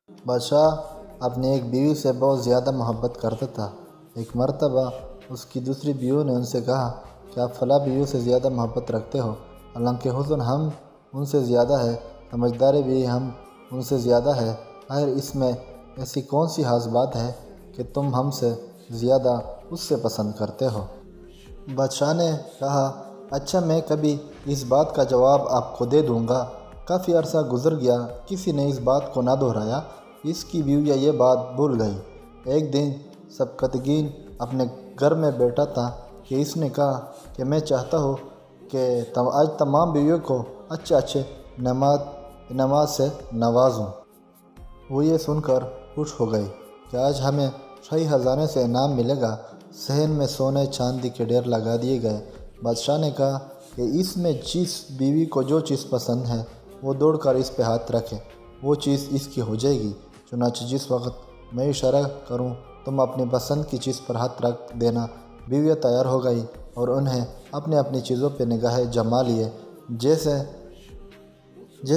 بادشاہ اپنی ایک بیوی سے بہت زیادہ محبت کرتا تھا۔ ایک مرتبہ اس کی دوسری بیوی نے ان سے کہا کہ آپ فلاں بیوی سے زیادہ محبت رکھتے ہو، حالانکہ حسن ہم ان سے زیادہ ہے، سمجھداری بھی ہم ان سے زیادہ ہے، آخر اس میں ایسی کون سی خاص بات ہے کہ تم ہم سے زیادہ اس سے پسند کرتے ہو؟ بادشاہ نے کہا، اچھا میں کبھی اس بات کا جواب آپ کو دے دوں گا۔ کافی عرصہ گزر گیا، کسی نے اس بات کو نہ دہرایا، اس کی بیویاں یہ بات بھول گئیں۔ ایک دن سبکتگین اپنے گھر میں بیٹھا تھا کہ اس نے کہا کہ میں چاہتا ہوں کہ آج تمام بیویوں کو اچھے انعامات سے نوازوں۔ وہ یہ سن کر خوش ہو گئی کہ آج ہمیں شاہی خزانے سے انعام ملے گا۔ صحن میں سونے چاندی کے ڈھیر لگا دیے گئے۔ بادشاہ نے کہا کہ اس میں جس بیوی کو جو چیز پسند ہے وہ دوڑ کر اس پہ ہاتھ رکھے، وہ چیز اس کی ہو جائے گی۔ چنانچہ جس وقت میں اشارہ کروں تم اپنی پسند کی چیز پر ہاتھ رکھ دینا۔ بیویاں تیار ہو گئیں اور انہیں اپنی اپنی چیزوں پہ نگاہیں جما لیے۔ جیسے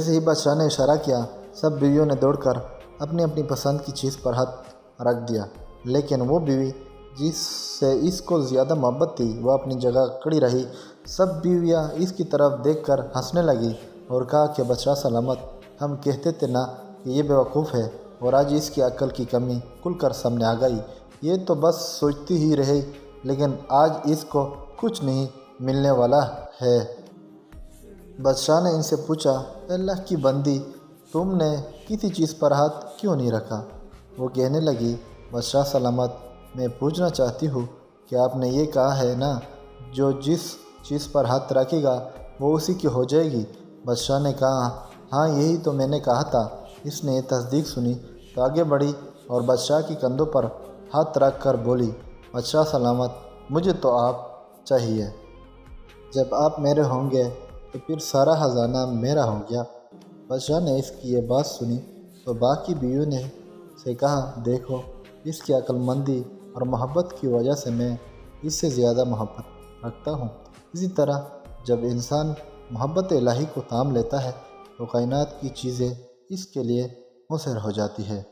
ہی بادشاہ نے اشارہ کیا، سب بیویوں نے دوڑ کر اپنی اپنی پسند کی چیز پر ہاتھ رکھ دیا، لیکن وہ بیوی جس سے اس کو زیادہ محبت تھی وہ اپنی جگہ کھڑی رہی۔ سب بیویاں اس کی طرف دیکھ کر ہنسنے لگیں اور کہا کہ بادشاہ سلامت، ہم کہتے تھے نا کہ یہ بیوقوف ہے، اور آج اس کی عقل کی کمی کھل کر سامنے آ گئی۔ یہ تو بس سوچتی ہی رہی، لیکن آج اس کو کچھ نہیں ملنے والا ہے۔ بادشاہ نے ان سے پوچھا، اے اللہ کی بندی، تم نے کسی چیز پر ہاتھ کیوں نہیں رکھا؟ وہ کہنے لگی، بادشاہ سلامت، میں پوچھنا چاہتی ہوں کہ آپ نے یہ کہا ہے نا جو جس چیز پر ہاتھ رکھے گا وہ اسی کی ہو جائے گی؟ بادشاہ نے کہا، ہاں یہی تو میں نے کہا تھا۔ اس نے یہ تصدیق سنی تو آگے بڑھی اور بادشاہ کے کندھوں پر ہاتھ رکھ کر بولی، بادشاہ سلامت، مجھے تو آپ چاہیے۔ جب آپ میرے ہوں گے تو پھر سارا خزانہ میرا ہو گیا۔ بادشاہ نے اس کی یہ بات سنی تو باقی بیویوں نے سے کہا، دیکھو اس کی عقل مندی اور محبت کی وجہ سے میں اس سے زیادہ محبت رکھتا ہوں۔ اسی طرح جب انسان محبت الہی کو تھام لیتا ہے تو کائنات کی چیزیں اس کے لیے مسحر ہو جاتی ہے۔